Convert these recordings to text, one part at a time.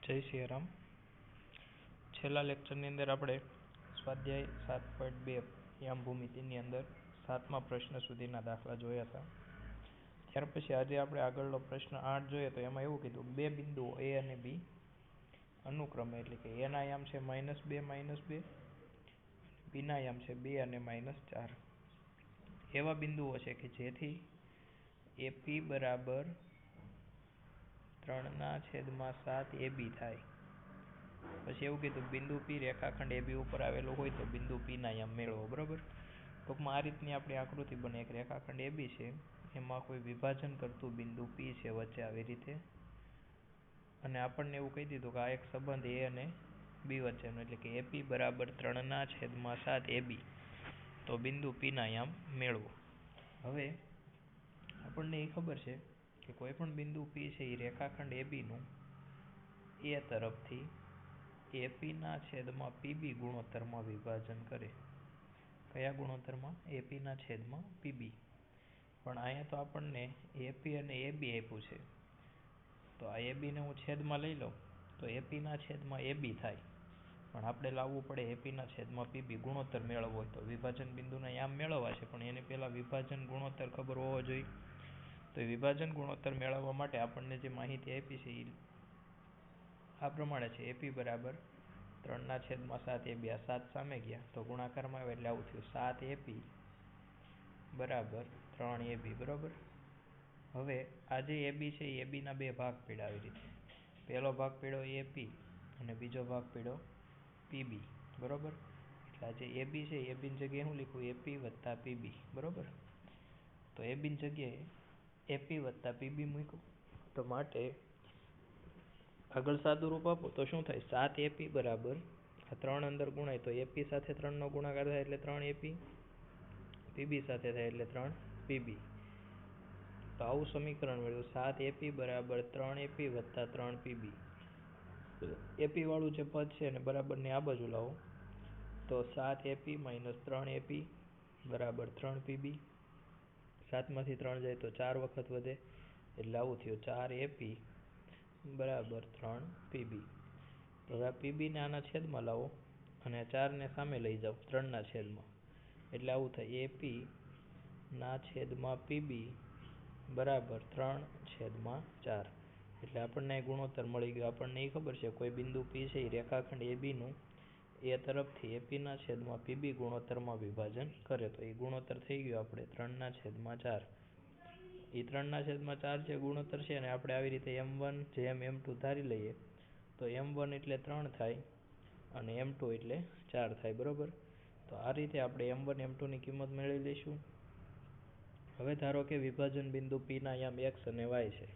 જય સિયારામ. છેલ્લા લેક્ચરની અંદર આપણે સ્વાધ્યાય 7.2 યામ ભૂમિતિની અંદર 7મા પ્રશ્ન સુધીના દાખલા જોયા હતા. ત્યાર પછી આજે આપણે આગળનો પ્રશ્ન 8 જોઈએ તો એમાં એવું કીધું બે બિંદુઓ A અને B અનુક્રમે એટલે કે A ના યામ છે -2 B ના યામ છે 2 અને -4 એવા બિંદુઓ છે કે જેથી AP બરાબર 3/7 AB થાય. પછી એવું કીધું બિંદુ P રેખાખંડ AB ઉપર આવેલો હોય તો બિંદુ P ના યામ મેળવો. બરોબર. ટૂંકમાં આ રીતની આપણી આકૃતિ બને. એક રેખાખંડ AB છે, એમાં કોઈ વિભાજન કરતું બિંદુ P છે વચ્ચે આવી રીતે, અને આપણને એવું કહી દીધું કે આ એક સંબંધ A અને B વચ્ચેનો એટલે કે AP બરાબર 3/7 AB, તો બિંદુ P ના યામ મેળવો. હવે આપણને એ ખબર છે કે કોઈ પણ બિંદુ P છે એ રેખાખંડ AB નું A તરફથી AP ના છેદમાં PB ગુણોત્તરમાં વિભાજન કરે. કયા ગુણોત્તરમાં? AP ના છેદમાં PB. પણ અહીંયા તો આપણને AP અને AB આપ્યું છે, તો આ AB ને હું છેદમાં લઈ લઉં તો AP ના છેદમાં AB થાય. પણ આપણે લાવવું પડે AP ના છેદમાં PB. ગુણોત્તર મેળવવો હોય તો વિભાજન બિંદુના યામ મેળવવા છે, પણ એને પહેલા વિભાજન ગુણોત્તર ખબર હોવો જોઈએ. તો વિભાજન ગુણોત્તર મેળવવા માટે આપણને જે માહિતી આપી છે એ આ પ્રમાણે છે. AP બરાબર 3/7 AB. આ 7 સામે ગયા તો ગુણાકારમાં આવે એટલે આવું થયું 7AP બરાબર 3AB. બરોબર. હવે આ જે AB છે એ AB ના બે ભાગ પડ્યા આવી રીતે. પહેલો ભાગ પડ્યો AP અને બીજો ભાગ પડ્યો PB. બરોબર. એટલે આ જે AB છે AB ની જગ્યાએ શું લખ્યું? AP વત્તા PB. બરોબર. તો AB ની જગ્યાએ AP વત્તા PB મૂક્યું. તો માટે આગળ સાદું રૂપ આપો તો શું થાય? 7AP બરાબર આ 3 અંદર ગુણાય તો AP સાથે 3 નો ગુણાકાર થાય એટલે 3AP, PB સાથે થાય એટલે 3PB. તો આવું સમીકરણ મળ્યું. 7AP બરાબર 3AP વત્તા 3PB. AP વાળું જે પદ છે એને બરાબર ને આ બાજુ લાવો તો 7AP - 3AP બરાબર 3PB. 7 માંથી 3 જાય તો 4 વખત વધે એટલે આવું થયું 4AP બરાબર 3PB. તો હવે આ PB ને આના છેદમાં લાવો અને 4 ને સામે લઈ જાઓ 3 ના છેદમાં, એટલે આવું થાય AP ના છેદમાં PB બરાબર 3/4. એટલે આપણને ગુણોત્તર મળી ગયો. આપણને એ ખબર છે કોઈ બિંદુ P છે એ રેખાખંડ AB નું A તરફથી AP ના છેદમાં PB ગુણોત્તરમાં વિભાજન કરે. તો એ ગુણોત્તર થઈ ગયો આપણે 3/4. એ 3/4 જે ગુણોત્તર છે ને આપણે આવી રીતે M1 જેમ M2 ધારી લઈએ તો M1 એટલે 3 થાય અને M2 એટલે 4 થાય. બરોબર. તો આ રીતે આપણે M1 M2 ની કિંમત મેળવી લઈશું. હવે ધારો કે વિભાજન બિંદુ P ના યામ X અને Y છે,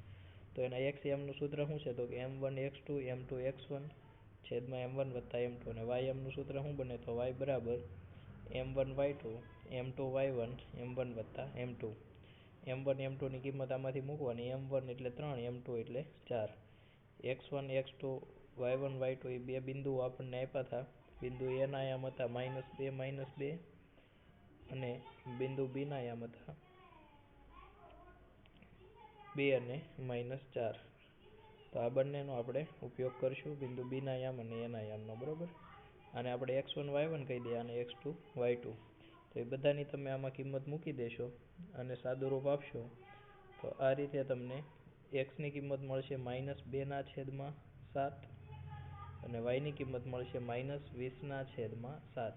તો એના X નું સૂત્ર શું છે? તો કે M1 X2 M2 X1 છેદમાં M1 વત્તા M2. અને Y નું સૂત્ર શું બને? તો Y બરાબર M1 Y2 M2 Y1 M1 વત્તા M2. M1 M2 ની કિંમત આમાંથી મૂકવાની. M1 એટલે 3, M2 એટલે 4. X1 X2 Y1 Y2 એ બે બિંદુઓ આપણને આપ્યા હતા. બિંદુ A ના યામ હતા -2 -2 અને બિંદુ B ના યામ હતા 2 અને -4. તો આ બંનેનો આપણે ઉપયોગ કરશું, બિંદુ B ના યામ અને A ના યામનો. બરોબર. અને આપણે X1 Y1 કહી દઈએ અને X2 Y2. તો એ બધાની તમે આમાં કિંમત મૂકી દેશો અને સાદું રૂપ આપશો તો આ રીતે તમને X ની કિંમત મળશે -2/7 અને Y ની કિંમત મળશે -20/7.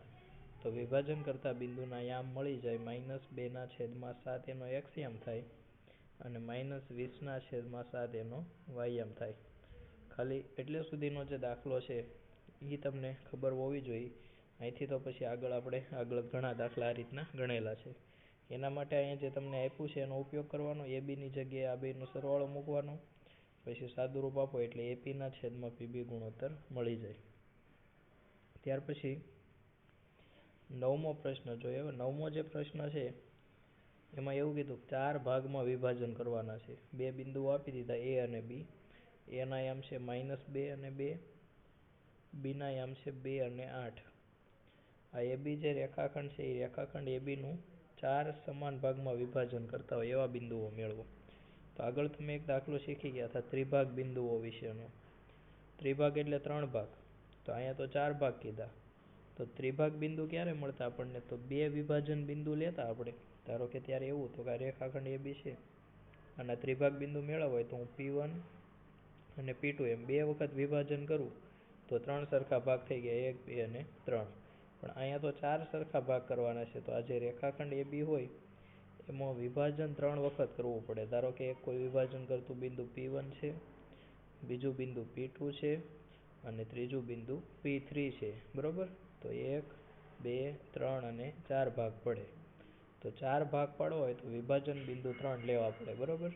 તો વિભાજન કરતા બિંદુના યામ મળી જાય. -2/7 એનો X યામ થાય અને -20/7 એનો Y યામ થાય. ખાલી એટલે સુધીનો જે દાખલો છે એ તમને ખબર હોવી જોઈએ. અહીંથી તો પછી આગળ ઘણા દાખલા આ રીતના ગણેલા છે. એના માટે અહીંયા જે તમને આપ્યું છે એનો ઉપયોગ કરવાનો. AB ની જગ્યાએ આ બેનો સરવાળો મૂકવાનો, પછી સાદું રૂપ આપો એટલે AP ના છેદમાં PB ગુણોત્તર મળી જાય. ત્યાર પછી 9મો પ્રશ્ન જોઈએ. 9મો જે પ્રશ્ન છે એમાં એવું કીધું 4 ભાગમાં વિભાજન કરવાના છે. બે બિંદુઓ આપી દીધા A અને B. A ના યામ છે -2 અને 2, B ના યામ છે 2 અને 8. આ AB જે રેખાખંડ છે એ રેખાખંડ AB નું 4 સમાન ભાગમાં વિભાજન કરતા હોય એવા બિંદુઓ મેળવો. તો આગળ તમે એક દાખલો શીખી ગયા હતા ત્રિભાગ બિંદુઓ વિશેનો. ત્રિભાગ એટલે 3 ભાગ, તો અહીંયા તો 4 ભાગ કીધા. તો ત્રિભાગ બિંદુ ક્યારે મળતા આપણને? તો બે વિભાજન બિંદુ લેતા આપણે. ધારો કે ત્યારે એવું તો કે આ રેખાખંડ AB છે અને ત્રિભાગ બિંદુ મેળવવા હોય તો હું P1 અને P2 એમ બે વખત વિભાજન કરું તો 3 સરખા ભાગ થઈ ગયા, 1 2 અને 3. પણ અહીંયા તો 4 સરખા ભાગ કરવાના છે. તો આ જે રેખાખંડ AB હોય એમાં વિભાજન 3 વખત કરવું પડે. ધારો કે એક કોઈ વિભાજન કરતું બિંદુ P1 છે, બીજું બિંદુ P2 છે અને ત્રીજું બિંદુ P3 છે, બરોબર? તો 1 2 3 અને 4 ભાગ પડે. તો 4 ભાગ પાડવા હોય તો વિભાજન બિંદુ 3 લેવા પડે, બરોબર?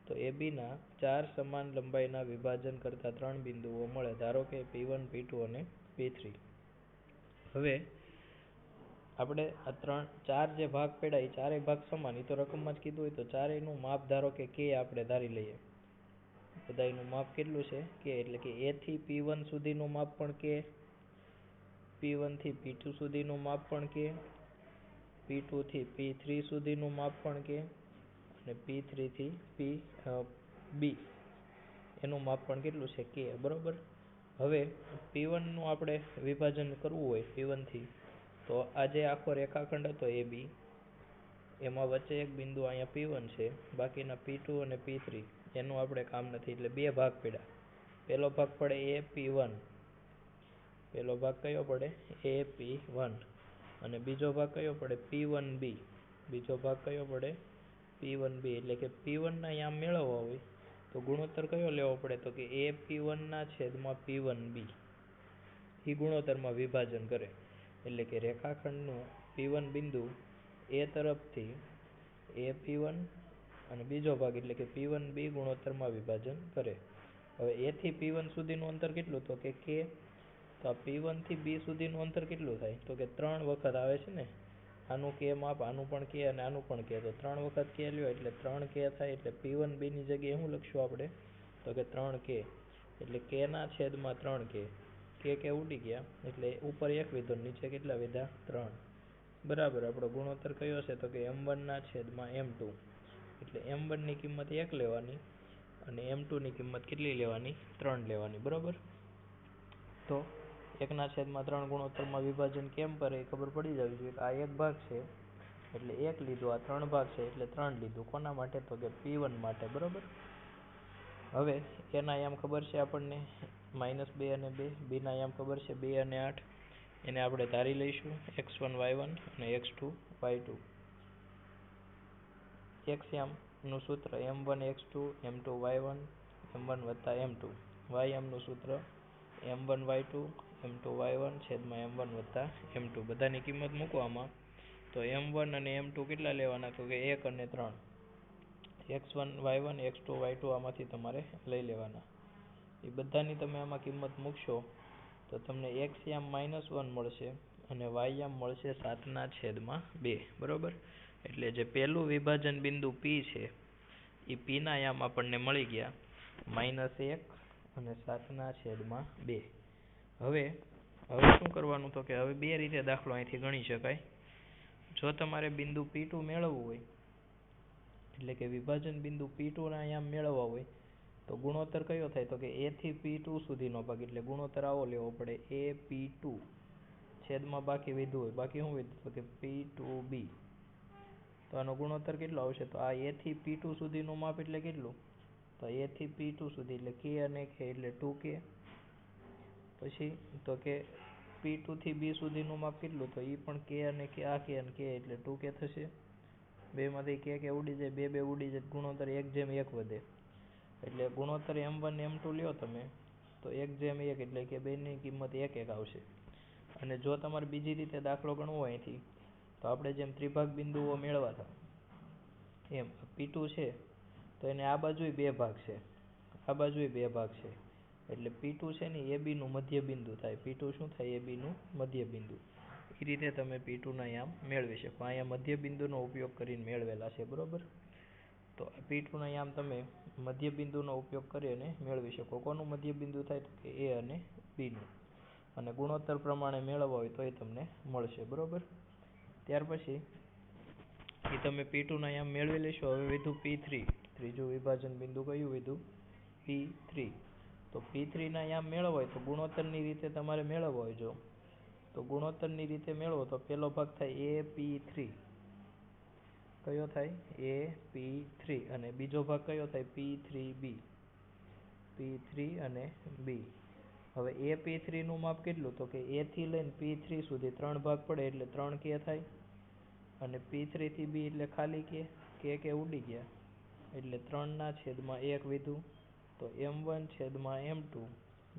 તો AB ના 4 સમાન લંબાઈના વિભાજન કરતા 3 બિંદુઓ મળે. ધારો કે P1 P2 અને P3. હવે આપણે આ 4 જે ભાગ પડ્યા એ ચારેય ભાગ સમાન, એ તો રકમમાં જ કીધું હોય તો ચારેયનું માપ ધારો કે K આપણે ધારી લઈએ. બધાયનું માપ કેટલું છે? K. એટલે કે A થી P1 સુધીનું માપ પણ K, P1 થી P2 સુધીનું માપ પણ K, P2 થી P3 સુધીનું માપ પણ K અને P3 થી B એનું માપ પણ કેટલું છે? K, બરોબર? હવે P1 નું આપણે વિભાજન કરવું હોય P1 થી, તો આ જે આખો રેખાખંડ હતો AB એમાં વચ્ચે એક બિંદુ અહીંયા P1 છે, બાકીના P2 અને P3 એનું આપણે કામ નથી, એટલે બે ભાગ પડ્યા. પહેલો ભાગ પડે AP1, પહેલો ભાગ કયો પડે? AP1. અને બીજો ભાગ કયો પડે? P1B. બીજો ભાગ કયો પડે? P1B. એટલે કે P1 ના યામ મેળવવા હોય તો ગુણોત્તર કયો લેવો પડે? તો કે AP1 ના છેદમાં P1B. એ ગુણોત્તરમાં વિભાજન કરે. એટલે કે રેખાખંડનું P1 બિંદુ A તરફથી AP1 અને બીજો ભાગ એટલે કે P1B ગુણોત્તરમાં વિભાજન કરે. હવે A થી P1 સુધીનું અંતર કેટલું? તો કે K. તો આ P1 થી B સુધીનું અંતર કેટલું થાય? તો કે 3 વખત આવે છે ને. આનું K માપ, આનું પણ K અને આનું પણ K. તો 3 વખત K લ્યો એટલે 3K થાય. એટલે P1B ની જગ્યાએ શું લખશું આપણે? તો કે 3K. એટલે K ના છેદમાં 3K. K ઉડી ગયા એટલે ઉપર 1 વિધો, નીચે કેટલા વિધા? 3. બરાબર. આપણો ગુણોત્તર કયો છે? તો કે M1 ના છેદમાં M2. એટલે M1 ની કિંમત 1 લેવાની અને M2 ની કિંમત કેટલી લેવાની? 3 લેવાની, બરોબર? તો 1/3 ગુણોત્તરમાં વિભાજન કેમ કરે એ ખબર પડી જવી જોઈએ. આ એક ભાગ છે એટલે 1 લીધું, આ 3 ભાગ છે એટલે 3 લીધું. કોના માટે? તો કે P1 માટે, બરોબર? હવે એના યામ ખબર છે આપણને -2 અને 2. B ના યામ ખબર છે 2 અને 8. એને આપણે ધારી લઈશું x1 y1 અને x2 y2. x યામનું સૂત્ર m1 x2 m2 y1 m1 + m2. y યામનું સૂત્ર m1 y2 m2 y1 છેદમાં m1 + m2. બધાની કિંમત મૂકવામાં તો m1 અને m2 કેટલા લેવાના? તો કે 1 અને 3. x1 y1 x2 y2 આમાંથી તમારે લઈ લેવાના. એ બધાની તમે આમાં કિંમત મૂકશો તો તમને x યામ -1 મળશે અને y યામ મળશે 7/2, બરોબર? એટલે જે પહેલું વિભાજન બિંદુ P છે એ P ના યામ આપણને મળી ગયા -1 અને 7/2. હવે શું કરવાનું? તો કે હવે બે રીતે દાખલો અહીંથી ગણી શકાય. જો તમારે બિંદુ P2 મેળવવું હોય એટલે કે વિભાજન બિંદુ P2 ના યામ મેળવવા હોય તો ગુણોત્તર કયો થાય? તો કે A થી P2 સુધીનો ભાગ, એટલે ગુણોત્તર આવો લેવો પડે AP2 છેદમાં બાકી વિધું હોય. બાકી શું વિધું? તો કે P2B. તો આનો ગુણોત્તર કેટલો આવશે? તો આ A થી P2 સુધીનું માપ એટલે કેટલું? તો A થી P2 સુધી એટલે K અને K એટલે 2K. પછી તો કે P2 થી B સુધીનું માપ કેટલું? તો એ પણ K અને K, આ K અને K એટલે 2K થશે. બેમાંથી K ઉડી જાય, બે ઉડી જાય, ગુણોત્તર 1/1 વધે. એટલે ગુણોત્તર M1 M2 લ્યો તમે તો 1/1 એટલે કે બેની કિંમત 1 આવશે. અને જો તમારે બીજી રીતે દાખલો ગણવો હોય અહીંથી તો આપણે જેમ ત્રિભાગ બિંદુઓ મેળવ્યા હતા એમ P2 છે તો એને આ બાજુય 2 ભાગ છે, આ બાજુય 2 ભાગ છે. એટલે P2 છે ને AB નું મધ્ય બિંદુ થાય. P2 શું થાય? AB નું મધ્ય બિંદુ. એ રીતે તમે P2 ના યામ મેળવી શકો. અહીંયા મધ્ય બિંદુનો ઉપયોગ કરીને મેળવેલા છે, બરોબર? તો P2 ના યામ તમે મધ્ય બિંદુનો ઉપયોગ કરીને મેળવી શકો. કોનું મધ્ય બિંદુ થાય? તો કે A અને B નું. અને ગુણોત્તર પ્રમાણે મેળવવા હોય તો એ તમને મળશે, બરોબર? ત્યાર પછી એ તમે P2 ના યામ મેળવી લેશો. હવે વિધું P3, ત્રીજું વિભાજન બિંદુ કયું વિધું? P3. તો P3 ના યામ મેળવવા હોય તો ગુણોત્તરની રીતે તમારે મેળવવો હોય. જો તો ગુણોત્તરની રીતે મેળવો તો પેલો ભાગ થાય AP3, કયો થાય AP3, અને બીજો ભાગ કયો થાય P3B, P3 અને B. હવે AP3 નું માપ કેટલું? તો કે A થી લઈને P3 સુધી 3 ભાગ પડે એટલે 3K થાય, અને P3 થી B એટલે ખાલી K ઉડી ગયા એટલે 3/1 વિધું. તો M1/M2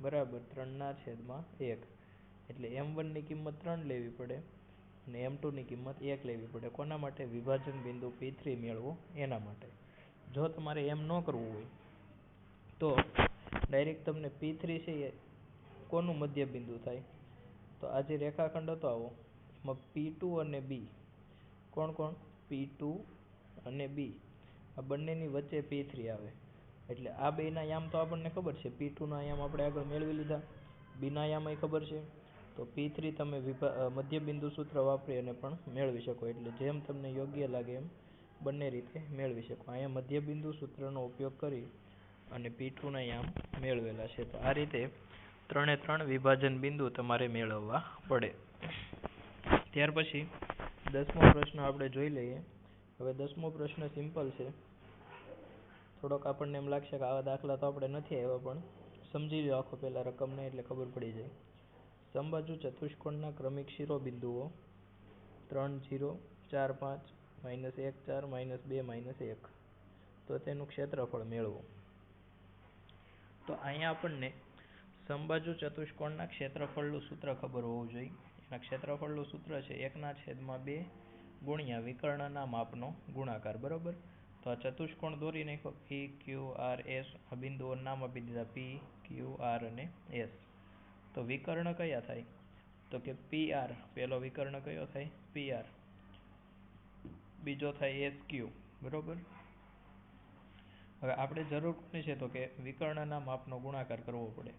બરાબર 3/1, એટલે M1 ની કિંમત 3 લેવી પડે અને M2 ની કિંમત 1 લેવી પડે. કોના માટે? વિભાજન બિંદુ P3 મેળવો એના માટે. જો તમારે એમ ન કરવું હોય તો ડાયરેક્ટ તમને P3 છે એ કોનું મધ્ય બિંદુ થાય? તો આ જે રેખાખંડ હતો આવો, એમાં P2 અને B, કોણ P2 અને B, આ બંનેની વચ્ચે P3 આવે. એટલે આ બેના યામ તો આપણને ખબર છે, P2 ના યામ આપણે આગળ મેળવી લીધા, B ના યામ ખબર છે, તો P3 તમે મધ્ય બિંદુ સૂત્ર વાપરી અને પણ મેળવી શકો. એટલે જેમ તમને યોગ્ય લાગે એમ બંને રીતે મેળવી શકો. અહીંયા મધ્ય બિંદુ સૂત્રનો ઉપયોગ કરી અને P2 ના યામ મેળવેલા છે. તો આ રીતે 3 વિભાજન બિંદુ તમારે મેળવવા પડે. ત્યાર પછી 10મો પ્રશ્ન આપણે જોઈ લઈએ. હવે 10મો પ્રશ્ન સિમ્પલ છે. થોડોક આપણને એમ લાગશે કે આવા દાખલા તો આપણે નથી આવ્યા, પણ સમજી લો આખો પહેલા રકમને એટલે ખબર પડી જાય. સમબાજુ ચતુષ્કોણના ક્રમિક શિરોબિંદુઓ 3, 0, 4, 5, -1, 4, -2, -1, તો તેનું ક્ષેત્રફળ મેળવો. તો અહીંયા આપણને સમબાજુ ચતુષ્કોણના ક્ષેત્રફળનું સૂત્ર ખબર હોવું જોઈએ. એના ક્ષેત્રફળનું સૂત્ર છે 1/2 ગુણ્યા વિકર્ણના માપનો ગુણાકાર, બરોબર. તો આ ચતુષ્કોણ દોરી નાખો, PQRS. આ બિંદુઓના નામ આપી દીધા PQR અને S. તો વિકર્ણ કયા થાય? તો કે PR, પેલો વિકર્ણ કયો થાય? PR. બીજો થાય SQ, બરોબર. હવે આપણે જરૂર કોની છે? તો કે વિકર્ણના માપનો ગુણાકાર કરવો પડે.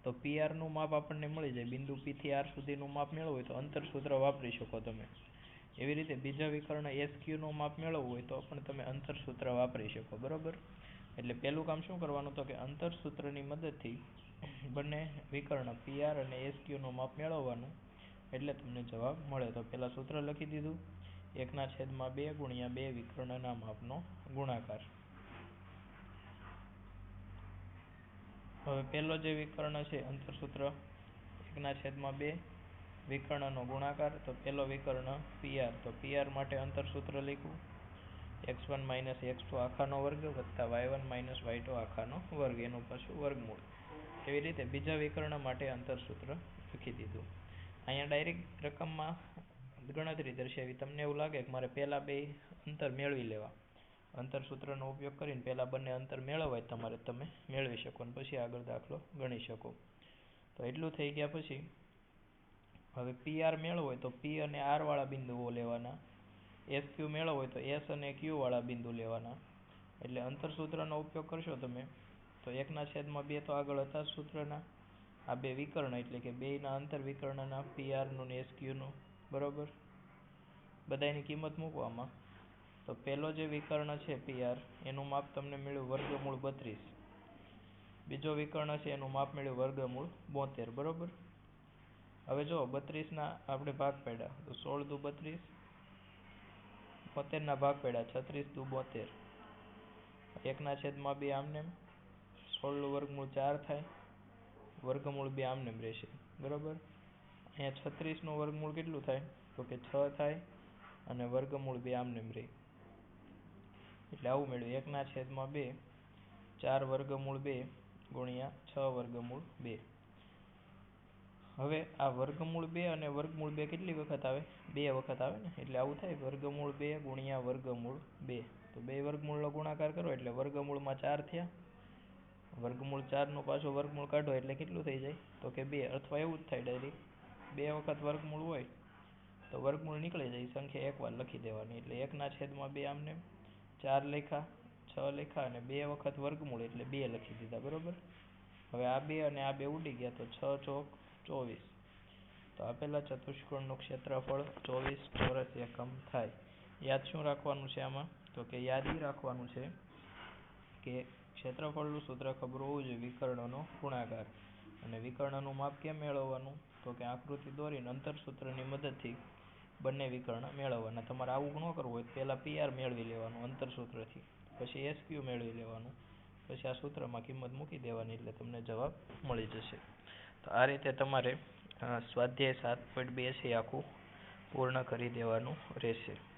તો PR નું માપ આપણને મળી જાય. બિંદુ P થી R સુધીનું માપ મેળવવું હોય તો અંતર સૂત્ર વાપરી શકો તમે. એવી રીતે બીજા વિકર્ણ SQ નું માપ મેળવવું હોય તો પણ તમે અંતર સૂત્ર વાપરી શકો, બરોબર. એટલે પહેલું કામ શું કરવાનું? તો કે અંતર સૂત્રની મદદથી બંને વિકર્ણ PR અને SQ નું માપ મેળવવાનું, એટલે તમને જવાબ મળે. તો પહેલા સૂત્ર લખી દીધું, 1/2 ગુણ્યા 2 વિકર્ણના માપનો ગુણાકાર. હવે પહેલો જે વિકર્ણ છે, અંતર સૂત્ર 1/2 વિકર્ણનો ગુણાકાર. તો પહેલો વિકર્ણ PR, તો PR માટે અંતર સૂત્ર લખ્યું x1 - x2 આખાનો વર્ગ વત્તા y1 - y2 આખાનો વર્ગ, એનું પાછું વર્ગમૂળ. એવી રીતે બીજા વિકર્ણ માટે અંતર સૂત્ર લખી દીધું. અહીંયા ડાયરેક્ટ રકમમાં ગણતરી દર્શાવી. તમને એવું લાગે કે મારે પહેલા બે અંતર મેળવી લેવા, અંતર સૂત્રનો ઉપયોગ કરીને પહેલા બંને અંતર મેળવાય તમારે, તમે મેળવી શકો અને પછી આગળ દાખલો ગણી શકો. તો એટલું થઈ ગયા પછી હવે PR મેળવો હોય તો P અને R વાળા બિંદુઓ લેવાના, SQ મેળવો હોય તો S અને Q વાળા બિંદુ લેવાના. એટલે અંતર સૂત્રનો ઉપયોગ કરશો તમે તો 1/2 તો આગળ હતા સૂત્રના. આ બે વિકર્ણ એટલે કે બેયના અંતર વિકર્ણના PR નું ને SQ નું, બરોબર. બધાની કિંમત મૂકવામાં. તો પહેલો જે વિકર્ણ છે PR, એનું માપ તમને મળ્યું વર્ગમૂળ 32. બીજો વિકર્ણ છે એનું માપ મળ્યું વર્ગમૂળ 72, બરોબર. હવે જો 32 ના આપણે ભાગ પાડ્યા તો 16 દુ 32, 72 ના ભાગ પાડ્યા 36 દુ 72, 1/2 આમને, 16 નું વર્ગમૂળ 4 થાય, વર્ગમૂળ 2 આમને રહેશે, બરોબર. અહીંયા 36 નું વર્ગમૂળ કેટલું થાય? તો કે 6 થાય અને વર્ગમૂળ 2 આમને રહે. એટલે આવું મેળવ્યું 1/2 4 વર્ગમૂળ 2 ગુણ્યા 6 વર્ગમૂળ 2. હવે આ વર્ગમૂળ 2 અને વર્ગમૂળ 2 કેટલી વખત આવે? 2 વખત આવે ને. એટલે આવું થાય વર્ગમૂળ 2 ગુણ્યા વર્ગમૂળ 2. તો બે વર્ગમૂળનો ગુણાકાર કરો એટલે વર્ગમૂળમાં 4 થયા. વર્ગમૂળ 4 નું પાછું વર્ગમૂળ કાઢો એટલે કેટલું થઈ જાય? તો કે 2. અથવા એવું જ થાય ડાયરેક્ટ 2 વખત વર્ગમૂળ હોય તો વર્ગમૂળ નીકળી જાય, સંખ્યા એકવાર લખી દેવાની. એટલે 1/2 આમને 4 લખ્યા, 6 લખ્યા અને 2 વખત વર્ગમૂળ એટલે 2 લખી દીધા, બરોબર. હવે આ 2 અને આ 2 ઉડી ગયા તો 6 ચોક 24. તો આપેલા ચતુષ્કોણનું ક્ષેત્રફળ 24 ચોરસ એકમ થાય. યાદ શું રાખવાનું છે આમાં? તો કે યાદ એ રાખવાનું છે કે ક્ષેત્રફળનું સૂત્ર ખબર હોવું જોઈએ, વિકર્ણનો ગુણાકાર. અને વિકર્ણનું માપ કેમ મેળવવાનું? તો કે આકૃતિ દોરીને અંતર સૂત્રની મદદથી બંને વિકર્ણ મેળવવાના. તમારે આવું ન કરવું હોય તો પહેલા PR મેળવી લેવાનું અંતર સૂત્રથી, પછી SQ મેળવી લેવાનું, પછી આ સૂત્રમાં કિંમત મૂકી દેવાની એટલે તમને જવાબ મળી જશે. તો આ રીતે તમારે સ્વાધ્યાય 7.2 છે આખું પૂર્ણ કરી દેવાનું રહેશે.